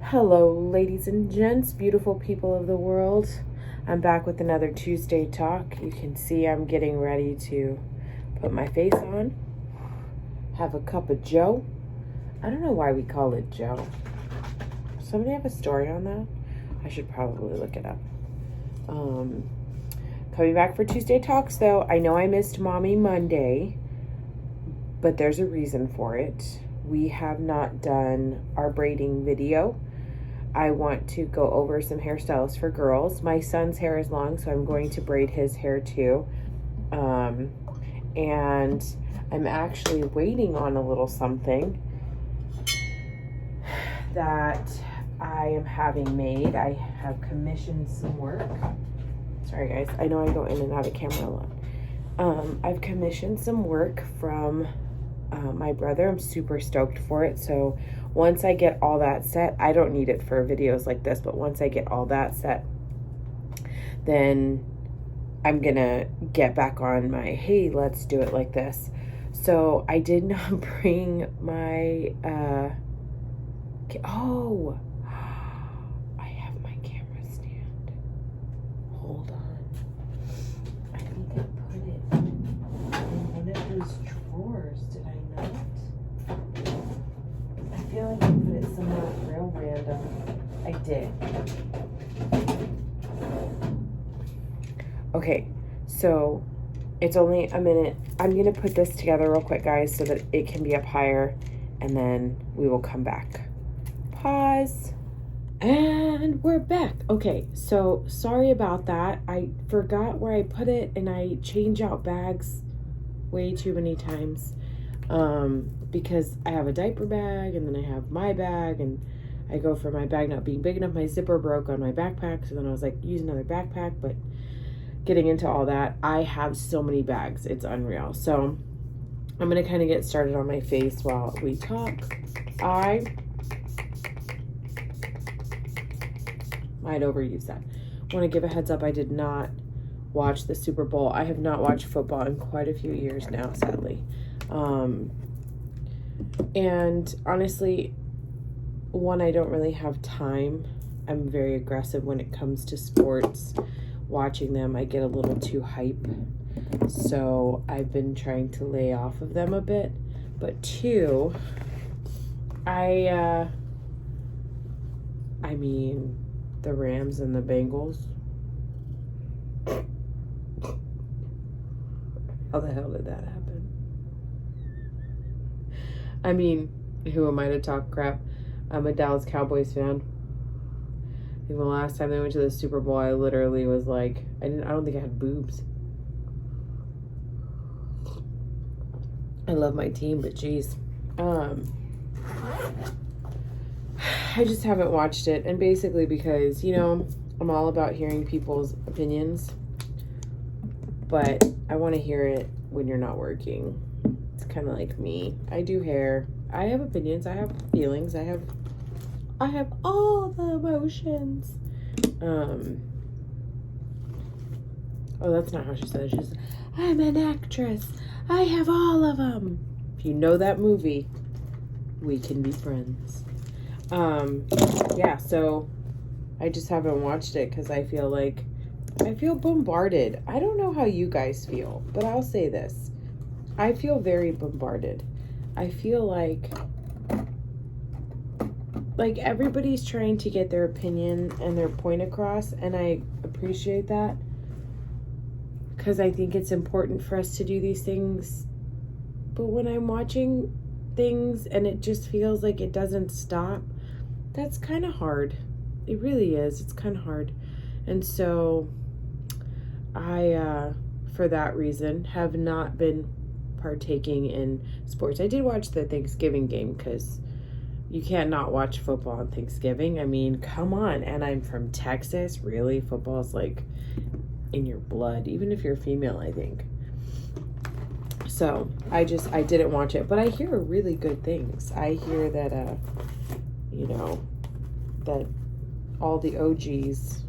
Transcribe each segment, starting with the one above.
Hello, ladies and gents, beautiful people of the world. I'm back with another Tuesday talk. You can see I'm getting ready to put my face on, have a cup of Joe. I don't know why we call it Joe. Somebody have a story on that? I should probably look it up. Coming back for Tuesday talks, though. I know I missed Mommy Monday, but there's a reason for it. We have not done our braiding video. I want to go over some hairstyles for girls. My son's hair is long, so I'm going to braid his hair too. And I'm actually waiting on a little something that I am having made. I have commissioned some work. Sorry guys, I know I go in and out of camera a lot. I've commissioned some work from my brother. I'm super stoked for it. So once I get all that set, I don't need it for videos like this, but once I get all that set, then I'm gonna get back on my, hey, let's do it like this. So I did not bring my, oh, I have my camera stand. Hold on. I think I put it in one of those drawers, did I not? I feel like I put it somewhere real random. I did. Okay, so it's only a minute. I'm gonna put this together real quick, guys, so that it can be up higher, and then we will come back. Pause. And we're back. Okay, so sorry about that. I forgot where I put it, and I change out bags way too many times. Because I have a diaper bag, and then I have my bag, and I go for my bag not being big enough. My zipper broke on my backpack, so then I was like, use another backpack. But getting into all that, I have so many bags, it's unreal. So I'm gonna kind of get started on my face while we talk. I might overuse that. Want to give a heads up, I did not watch the Super Bowl. I have not watched football in quite a few years now, sadly. And honestly, one, I don't really have time. I'm very aggressive when it comes to sports. Watching them, I get a little too hype. So I've been trying to lay off of them a bit. But two, I mean, the Rams and the Bengals. How the hell did that happen? I mean, who am I to talk crap? I'm a Dallas Cowboys fan. I think the last time they went to the Super Bowl, I literally was like, I don't think I had boobs. I love my team, but geez. I just haven't watched it, and basically because, you know, I'm all about hearing people's opinions, but I want to hear it when you're not working. It's kind of like me. I do hair. I have opinions. I have feelings. I have all the emotions. Oh, that's not how she said it. She's, I'm an actress. I have all of them. If you know that movie, we can be friends. Yeah, so I just haven't watched it because I feel bombarded. I don't know how you guys feel, but I'll say this. I feel very bombarded. I feel like everybody's trying to get their opinion and their point across, and I appreciate that because I think it's important for us to do these things. But when I'm watching things and it just feels like it doesn't stop, that's kind of hard. It really is. It's kind of hard. And so I, for that reason, have not been partaking in sports. I did watch the Thanksgiving game because you can't not watch football on Thanksgiving. I mean, come on. And I'm from Texas. Really? Football's like in your blood, even if you're female, I think. So I didn't watch it, but I hear really good things. I hear that, you know, that all the OGs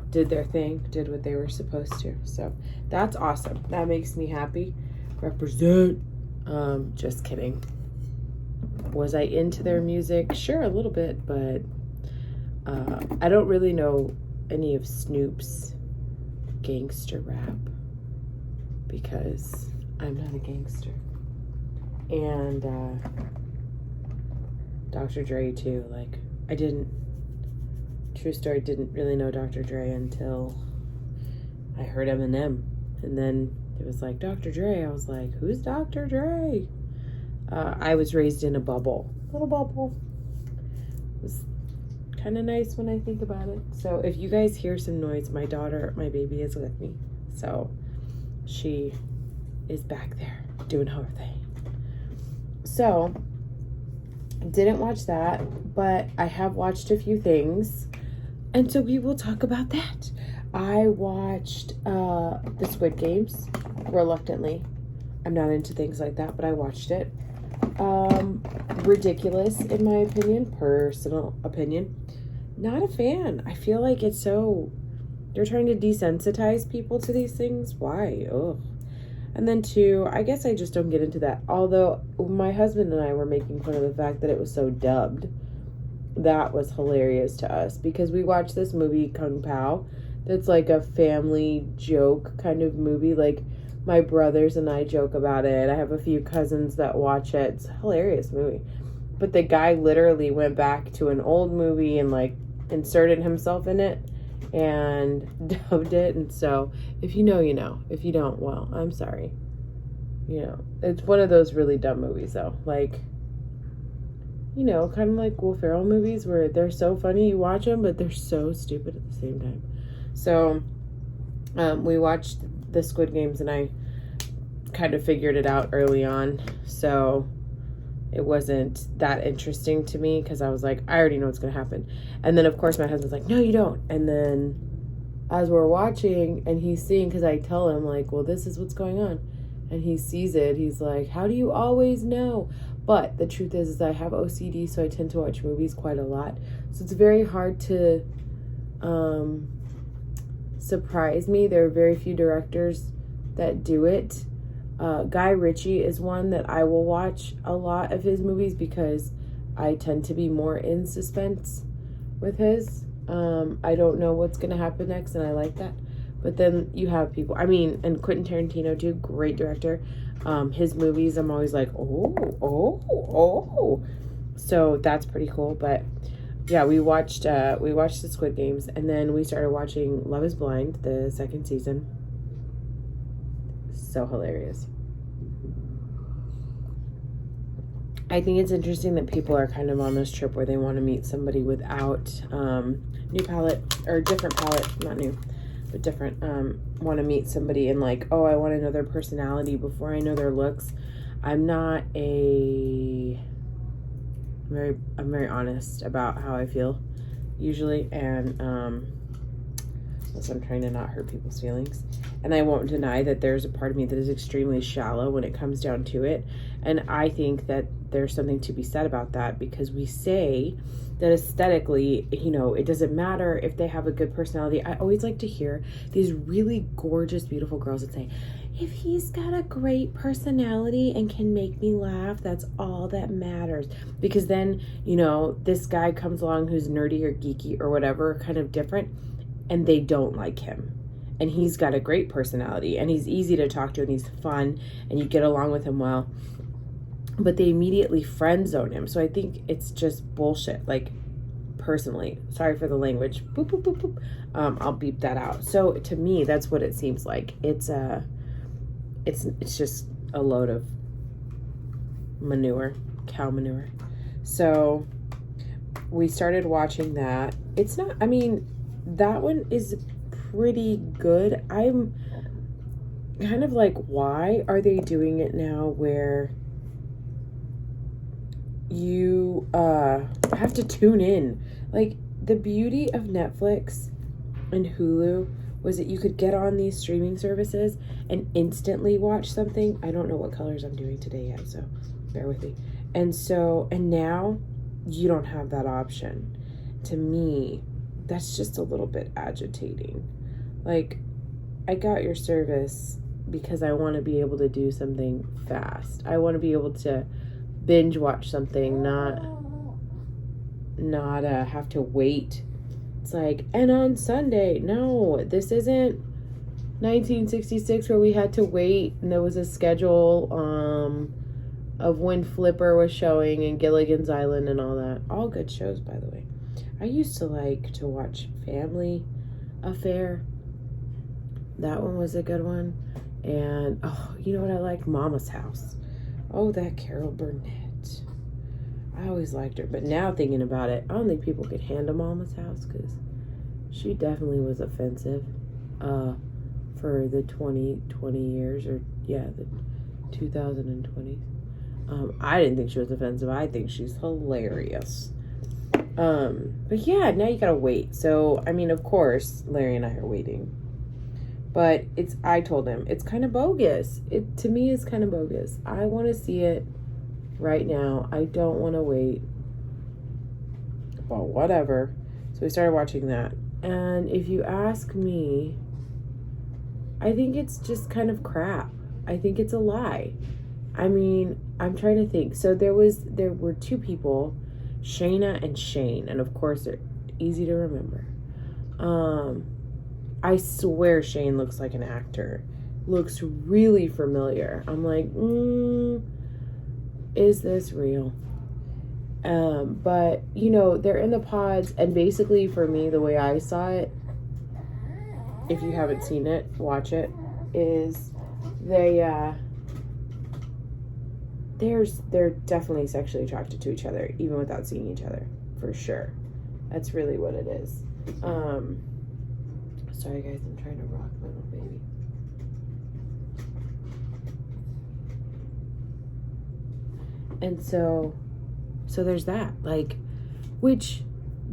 did their thing, did what they were supposed to. So that's awesome. That makes me happy. Represent. Just kidding. Was I into their music? Sure, a little bit, but I don't really know any of Snoop's gangster rap because I'm not a gangster. And Dr. Dre too. Like, true story, didn't really know Dr. Dre until I heard Eminem. And then it was like, Dr. Dre. I was like, who's Dr. Dre? I was raised in a little bubble. It was kind of nice when I think about it. So if you guys hear some noise, my baby is with me. So she is back there doing her thing. So didn't watch that, but I have watched a few things. And so we will talk about that. I watched the Squid Games reluctantly. I'm not into things like that, but I watched it. Ridiculous in my opinion, personal opinion. Not a fan. I feel like they're trying to desensitize people to these things. Why? Ugh. And then two, I guess I just don't get into that. Although my husband and I were making fun of the fact that it was so dubbed. That was hilarious to us because we watched this movie, Kung Pao, that's like a family joke kind of movie. Like, my brothers and I joke about it. I have a few cousins that watch it. It's a hilarious movie. But the guy literally went back to an old movie and like inserted himself in it and dubbed it. And so if you know, you know. If you don't, well, I'm sorry. You know, it's one of those really dumb movies though. Like, you know, kind of like Will Ferrell movies where they're so funny you watch them, but they're so stupid at the same time. So we watched the Squid Games and I kind of figured it out early on. So it wasn't that interesting to me because I was like, I already know what's going to happen. And then, of course, my husband's like, no, you don't. And then as we're watching and he's seeing, because I tell him, like, well, this is what's going on. And he sees it. He's like, how do you always know? But the truth is I have OCD, so I tend to watch movies quite a lot. So it's very hard to surprise me. There are very few directors that do it. Guy Ritchie is one that I will watch a lot of his movies because I tend to be more in suspense with his. I don't know what's going to happen next, and I like that. But then you have people, and Quentin Tarantino too, great director. His movies, I'm always like, oh. So that's pretty cool. But yeah, we watched the Squid Games, and then we started watching Love is Blind, the second season. So hilarious. I think it's interesting that people are kind of on this trip where they want to meet somebody without different palette, not new, but different. Want to meet somebody and like, oh, I want to know their personality before I know their looks. I'm very honest about how I feel usually, and so I'm trying to not hurt people's feelings. And I won't deny that there's a part of me that is extremely shallow when it comes down to it. And I think that there's something to be said about that, because we say that aesthetically, you know, it doesn't matter if they have a good personality. I always like to hear these really gorgeous, beautiful girls that say, if he's got a great personality and can make me laugh, that's all that matters. Because then, you know, this guy comes along who's nerdy or geeky or whatever, kind of different, and they don't like him. And he's got a great personality and he's easy to talk to and he's fun and you get along with him well. But they immediately friend zone him. So I think it's just bullshit. Like, personally, sorry for the language. Boop, boop, boop, boop. I'll beep that out. So to me, that's what it seems like. It's just a load of manure, cow manure. So we started watching that. It's not, that one is pretty good. I'm kind of like, why are they doing it now where you have to tune in? Like, the beauty of Netflix and Hulu was that you could get on these streaming services and instantly watch something. I don't know what colors I'm doing today yet, so bear with me. And now you don't have that option. To me, that's just a little bit agitating. Like, I got your service because I want to be able to do something fast. I want to be able to binge watch something, not have to wait It's like, and on Sunday, no, this isn't 1966 where we had to wait and there was a schedule of when Flipper was showing and Gilligan's Island and all that. All good shows, by the way. I used to like to watch Family Affair. That one was a good one. And, oh, you know what I like? Mama's House. Oh, that Carol Burnett. I always liked her. But now thinking about it, I don't think people could handle Mama's House because she definitely was offensive for the 20 years. Or, yeah, the 2020s. I didn't think she was offensive. I think she's hilarious. But yeah, now you gotta wait. So, I mean, of course, Larry and I are waiting. But I told him, it's kind of bogus. To me, it's kind of bogus. I want to see it right now. I don't want to wait. Well, whatever. So we started watching that. And if you ask me, I think it's just kind of crap. I think it's a lie. I mean, I'm trying to think. So there were two people, Shayna and Shane. And of course, they're easy to remember. I swear Shane looks like an actor. Looks really familiar. I'm like, is this real? But, you know, they're in the pods. And basically, for me, the way I saw it, if you haven't seen it, watch it, is they're definitely sexually attracted to each other, even without seeing each other, for sure. That's really what it is. Sorry guys, I'm trying to rock my little baby. And so there's that, like, which,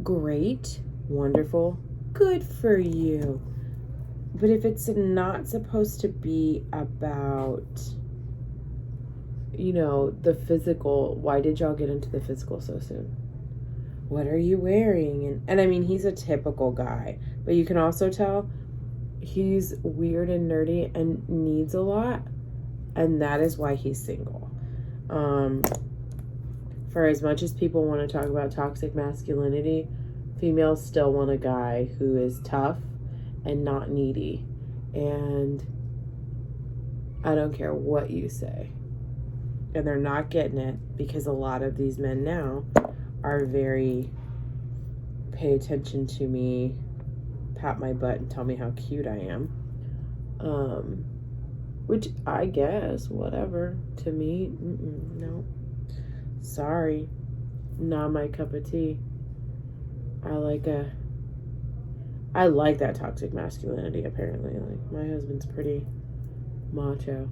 great, wonderful, good for you. But if it's not supposed to be about, you know, the physical, why did y'all get into the physical so soon? What are you wearing? And I mean, he's a typical guy, but you can also tell he's weird and nerdy and needs a lot, and that is why he's single. For as much as people want to talk about toxic masculinity, females still want a guy who is tough and not needy. And I don't care what you say. And they're not getting it because a lot of these men now are very pay attention to me, pat my butt and tell me how cute I am. Which I guess, whatever. To me, no. Sorry. Not my cup of tea. I like that toxic masculinity, apparently. Like, my husband's pretty macho.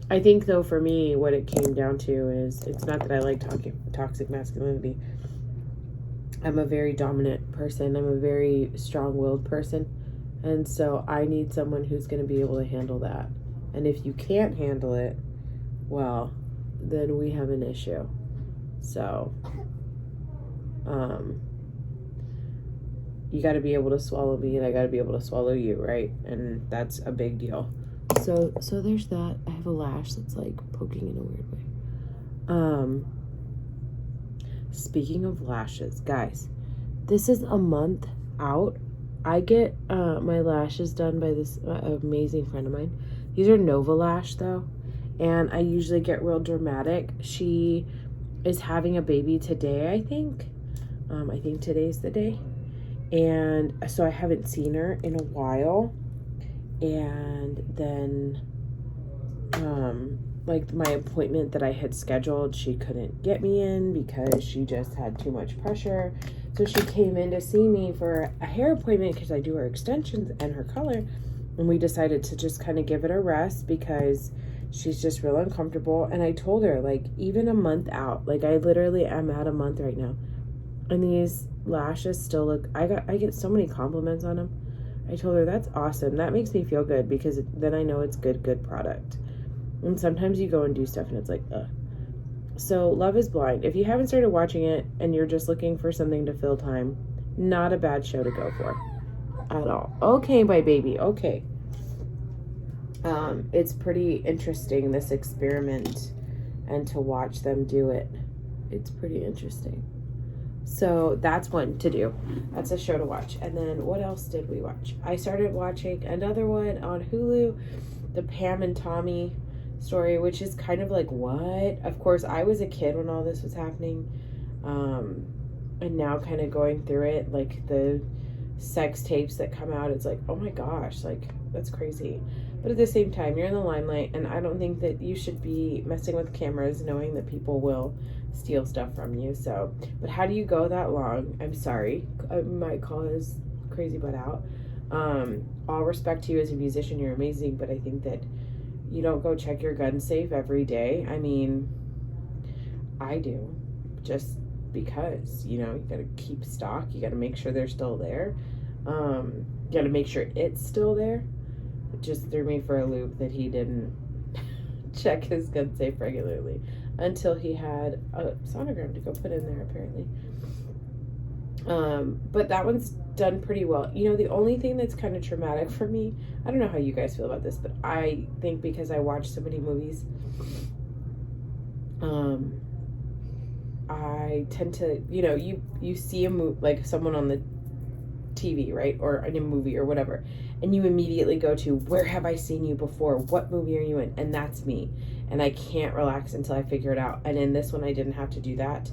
I think, though, for me, what it came down to is, it's not that I like toxic masculinity. I'm a very dominant person. I'm a very strong-willed person. And so I need someone who's going to be able to handle that. And if you can't handle it, well, then we have an issue. So, you got to be able to swallow me and I got to be able to swallow you, right? And that's a big deal. So there's that. I have a lash that's like poking in a weird way. Speaking of lashes, guys, this is a month out. I get my lashes done by this amazing friend of mine. These are Nova Lash though, and I usually get real dramatic. She is having a baby today, I think. I think today's the day. And so I haven't seen her in a while. And then, like my appointment that I had scheduled, she couldn't get me in because she just had too much pressure. So she came in to see me for a hair appointment because I do her extensions and her color. And we decided to just kind of give it a rest because she's just real uncomfortable. And I told her, like, even a month out, like I literally am at a month right now. And these lashes still look, I get so many compliments on them. I told her, that's awesome. That makes me feel good because then I know it's good product. And sometimes you go and do stuff and it's like, ugh. So Love is Blind. If you haven't started watching it and you're just looking for something to fill time, not a bad show to go for at all. Okay, my baby. Okay. It's pretty interesting, this experiment, and to watch them do it. It's pretty interesting. So that's one to do. That's a show to watch. And then what else did we watch? I started watching another one on Hulu, the Pam and Tommy story, which is kind of like, what? Of course, I was a kid when all this was happening. And now kind of going through it, like the sex tapes that come out, it's like, oh my gosh, like that's crazy. But at the same time, you're in the limelight, and I don't think that you should be messing with cameras knowing that people will steal stuff from you. So, but how do you go that long? I'm sorry, I might call his crazy butt out. All respect to you as a musician, you're amazing, but I think that you don't go check your gun safe every day. I mean, I do, just because, you know, you gotta keep stock, you gotta make sure they're still there, you gotta make sure it's still there. It just threw me for a loop that he didn't check his gun safe regularly until he had a sonogram to go put in there, apparently. But that one's done pretty well. You know, the only thing that's kind of traumatic for me, I don't know how you guys feel about this, but I think because I watch so many movies, I tend to, you know, you see a movie, like someone on the TV, right, or in a movie or whatever, and you immediately go to, where have I seen you before? What movie are you in? And that's me, and I can't relax until I figure it out. And in this one, I didn't have to do that.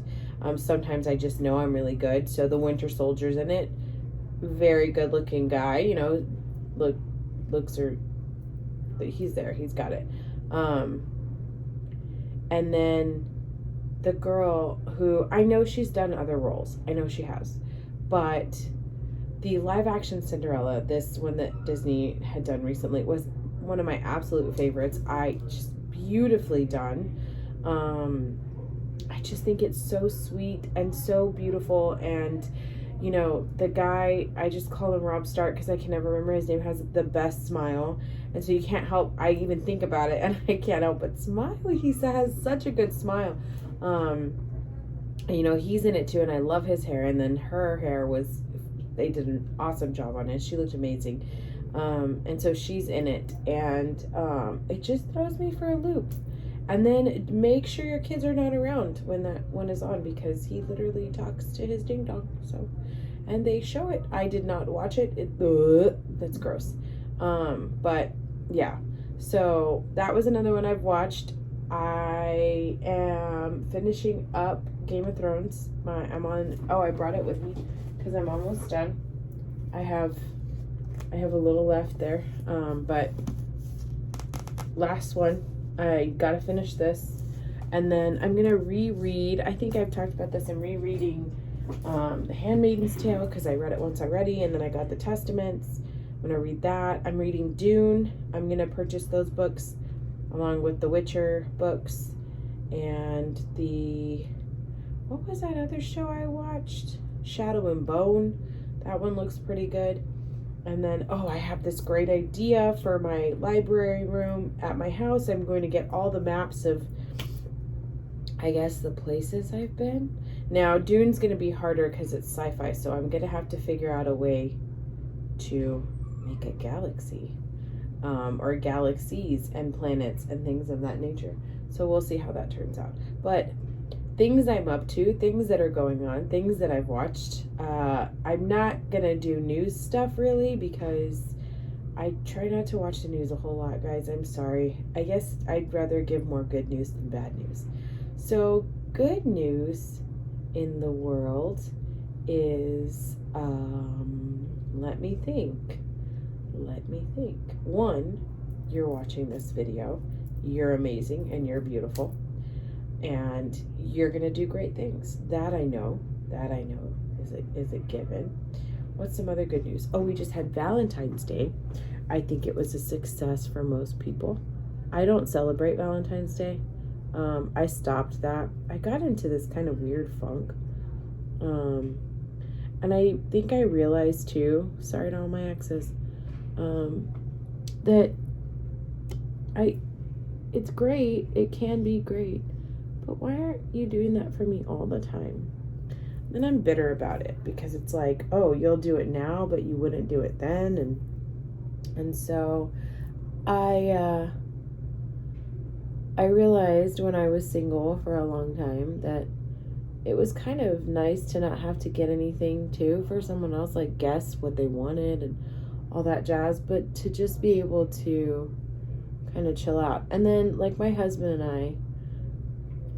Sometimes I just know I'm really good. So the Winter Soldier's in it, very good looking guy, you know, looks are, he's there, he's got it. And then the girl who, I know she's done other roles, I know she has, but the live action Cinderella, this one that Disney had done recently, was one of my absolute favorites. I just beautifully done. I just think it's so sweet and so beautiful. And you know, the guy, I just call him Rob Stark because I can never remember his name, has the best smile, and so you can't help, I even think about it and I can't help but smile. He has such a good smile. You know, he's in it too, and I love his hair. And then her hair was, they did an awesome job on it. She looked amazing. And so she's in it, and it just throws me for a loop. And then make sure your kids are not around when that one is on, because he literally talks to his ding dong. So, and they show it. I did not watch it. That's gross. But yeah, so that was another one I've watched. I am finishing up Game of Thrones. I brought it with me because I'm almost done. I have a little left there, but last one, I gotta finish this, and then I'm gonna reread, I think I've talked about this, I'm rereading The Handmaid's Tale because I read it once already, and then I got the Testaments. I'm gonna read that. I'm reading Dune. I'm gonna purchase those books along with the Witcher books, and what was that other show I watched? Shadow and Bone. That one looks pretty good. And then, I have this great idea for my library room at my house. I'm going to get all the maps of, I guess, the places I've been. Now, Dune's going to be harder because it's sci-fi, so I'm going to have to figure out a way to make a galaxy, or galaxies and planets and things of that nature. So we'll see how that turns out. But things I'm up to, things that are going on, things that I've watched. I'm not gonna do news stuff really because I try not to watch the news a whole lot, guys. I'm sorry. I guess I'd rather give more good news than bad news. So good news in the world is, let me think. One, you're watching this video. You're amazing and you're beautiful. And you're going to do great things. That I know is a given. What's some other good news? We just had Valentine's Day. I think it was a success for most people. I don't celebrate Valentine's Day. I stopped that. I got into this kind of weird funk. And I think I realized too, sorry to all my exes, that it's great. It can be great. But why aren't you doing that for me all the time? Then I'm bitter about it because it's like, you'll do it now, but you wouldn't do it then. And so I realized when I was single for a long time that it was kind of nice to not have to get anything too for someone else, like guess what they wanted and all that jazz, but to just be able to kind of chill out. And then like my husband and I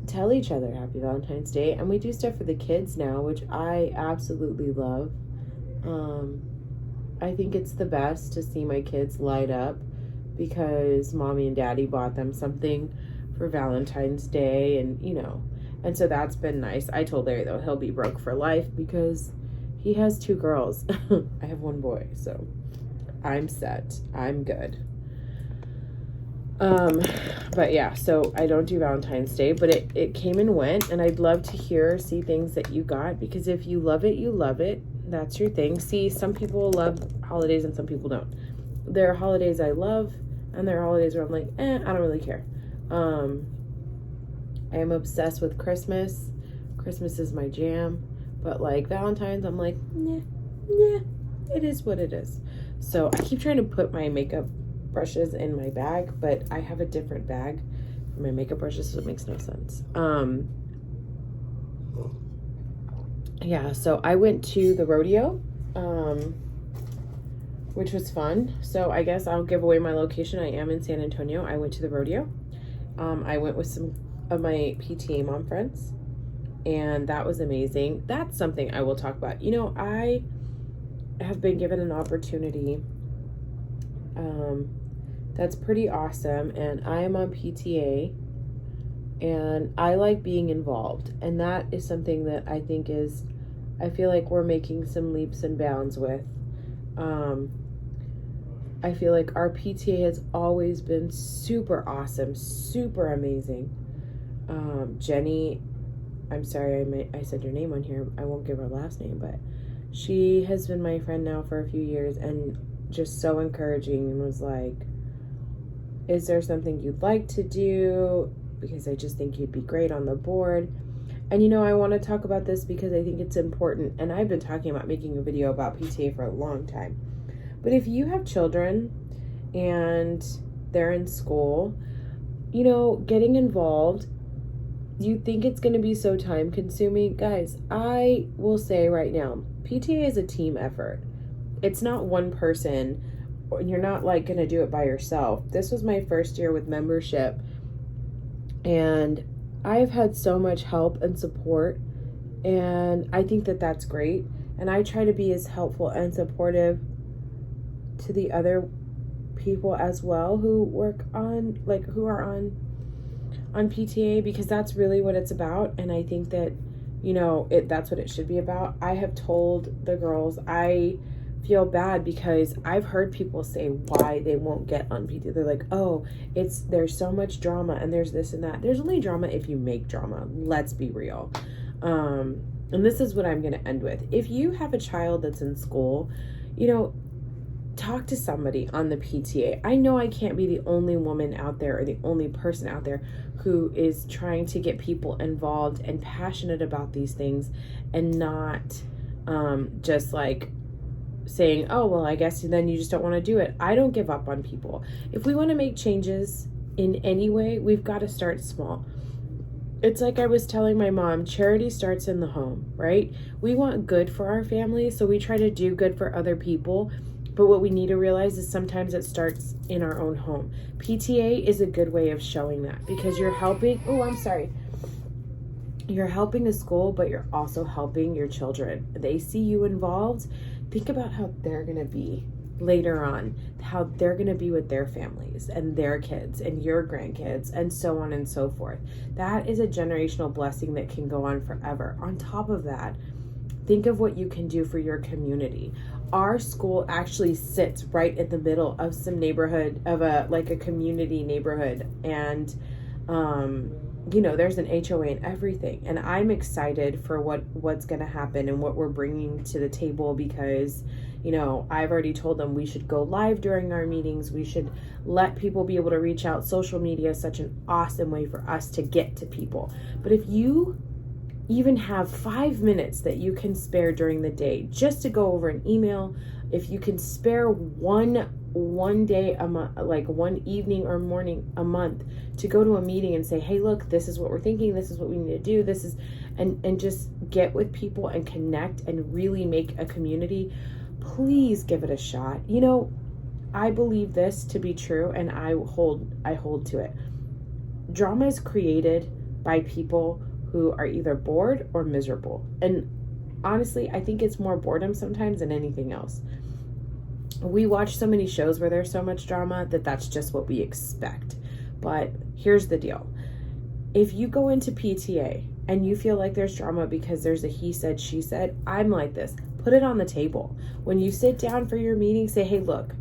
tell each other Happy Valentine's Day, and we do stuff for the kids now, which I absolutely love. I think it's the best to see my kids light up because mommy and daddy bought them something for Valentine's Day, and and so that's been nice. I told Larry though he'll be broke for life because he has 2 girls. I have 1 boy, so I'm set. I'm good. But yeah, so I don't do Valentine's Day, but it came and went, and I'd love to see things that you got, because if you love it, you love it. That's your thing. See, some people love holidays and some people don't. There are holidays I love, and there are holidays where I'm like, I don't really care. I am obsessed with Christmas. Christmas is my jam, but like Valentine's, I'm like, nah, it is what it is. So I keep trying to put my makeup brushes in my bag, but I have a different bag for my makeup brushes, so it makes no sense. Yeah, so I went to the rodeo, which was fun. So I guess I'll give away my location. I am in San Antonio. I went to the rodeo. I went with some of my PTA mom friends, and that was amazing. That's something I will talk about. I have been given an opportunity that's pretty awesome, and I am on PTA, and I like being involved, and that is something that I think I feel like we're making some leaps and bounds with. I feel like our PTA has always been super awesome, super amazing. Jenny, I'm sorry I said your name on here. I won't give her last name, but she has been my friend now for a few years, and just so encouraging, and was like, is there something you'd like to do? Because I just think you'd be great on the board. And I want to talk about this because I think it's important, and I've been talking about making a video about PTA for a long time. But if you have children and they're in school, getting involved, you think it's going to be so time consuming? Guys, I will say right now, PTA is a team effort. It's not one person. You're not like going to do it by yourself. This was my first year with membership, and I've had so much help and support, and I think that that's great. And I try to be as helpful and supportive to the other people as well who work on, who are on PTA, because that's really what it's about. And I think that, that's what it should be about. I have told the girls, I feel bad because I've heard people say why they won't get on PTA. They're like, oh, there's so much drama, and there's this and that. There's only drama if you make drama. Let's be real. And this is what I'm going to end with. If you have a child that's in school, talk to somebody on the PTA. I know I can't be the only woman out there or the only person out there who is trying to get people involved and passionate about these things, and not just like saying, oh, well, I guess then you just don't want to do it. I don't give up on people. If we want to make changes in any way, we've got to start small. It's like I was telling my mom, charity starts in the home, right? We want good for our family, so we try to do good for other people. But what we need to realize is sometimes it starts in our own home. PTA is a good way of showing that, because you're helping. Oh, I'm sorry. You're helping the school, but you're also helping your children. They see you involved. Think about how they're going to be later on, how they're going to be with their families and their kids and your grandkids, and so on and so forth. That is a generational blessing that can go on forever. On top of that, think of what you can do for your community. Our school actually sits right in the middle of some neighborhood, of a community neighborhood, and there's an HOA and everything. And I'm excited for what's going to happen and what we're bringing to the table, because, I've already told them we should go live during our meetings. We should let people be able to reach out. Social media is such an awesome way for us to get to people. But if you even have 5 minutes that you can spare during the day just to go over an email, if you can spare 1 one day a month, like one evening or morning a month, to go to a meeting and say, hey, look, this is what we're thinking, this is what we need to do, this is, and just get with people and connect and really make a community, please give it a shot. You know, I believe this to be true, and I hold to it. Drama is created by people who are either bored or miserable. And honestly, I think it's more boredom sometimes than anything else. We watch so many shows where there's so much drama that that's just what we expect. But here's the deal. If you go into PTA and you feel like there's drama because there's a he said, she said, I'm like this. Put it on the table. When you sit down for your meeting, say, hey, look,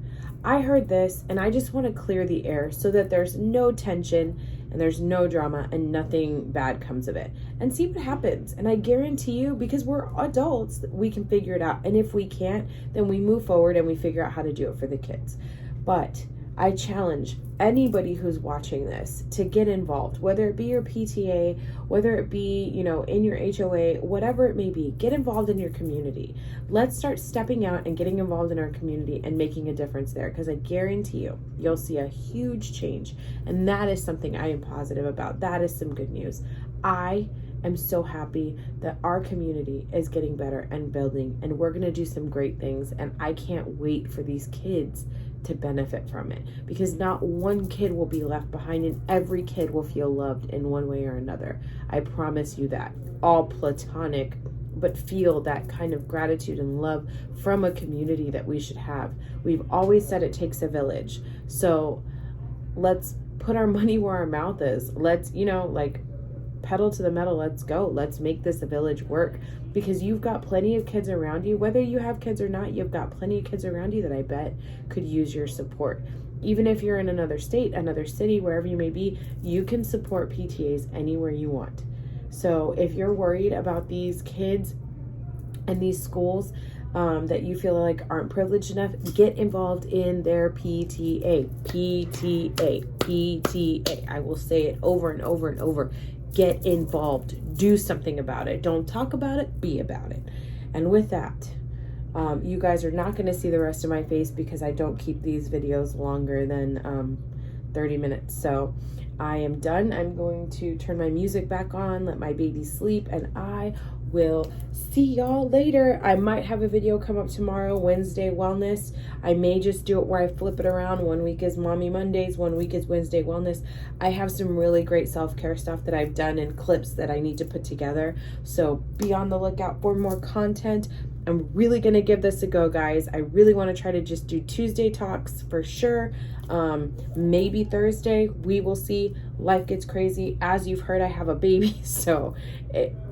I heard this and I just want to clear the air so that there's no tension and there's no drama and nothing bad comes of it, and see what happens. And I guarantee you, because we're adults, we can figure it out. And if we can't, then we move forward and we figure out how to do it for the kids. But I challenge anybody who's watching this to get involved, whether it be your PTA, whether it be, you know, in your HOA, whatever it may be. Get involved in your community. Let's start stepping out and getting involved in our community and making a difference there, because I guarantee you, you'll see a huge change. And that is something I am positive about. That is some good news. I am so happy that our community is getting better and building, and we're going to do some great things. And I can't wait for these kids to benefit from it, because not one kid will be left behind, and every kid will feel loved in one way or another. I promise you that. All platonic, but feel that kind of gratitude and love from a community that we should have. We've always said it takes a village. So let's put our money where our mouth is. Let's, you know, like, pedal to the metal. Let's go. Let's make this a village work, because you've got plenty of kids around you. Whether you have kids or not, you've got plenty of kids around you that I bet could use your support. Even if you're in another state, another city, wherever you may be, you can support PTAs anywhere you want. So if you're worried about these kids and these schools that you feel like aren't privileged enough, get involved in their PTA. PTA. PTA. I will say it over and over and over. Get involved. Do something about it. Don't talk about it. Be about it. And with that, you guys are not going to see the rest of my face, because I don't keep these videos longer than 30 minutes. So I am done. I'm going to turn my music back on, let my baby sleep, and I will see y'all later. I might have a video come up tomorrow, Wednesday Wellness. I may just do it where I flip it around. 1 week is Mommy Mondays, 1 week is Wednesday Wellness. I have some really great self-care stuff that I've done and clips that I need to put together. So be on the lookout for more content. I'm really going to give this a go, guys. I really want to try to just do Tuesday talks for sure. Maybe Thursday. We will see. Life gets crazy. As you've heard, I have a baby, so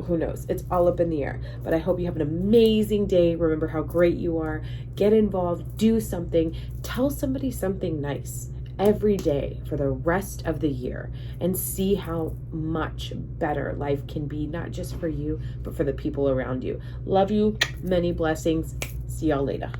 who knows? It's all up in the air. But I hope you have an amazing day. Remember how great you are. Get involved. Do something. Tell somebody something nice every day for the rest of the year, and see how much better life can be, not just for you, but for the people around you. Love you. Many blessings. See y'all later.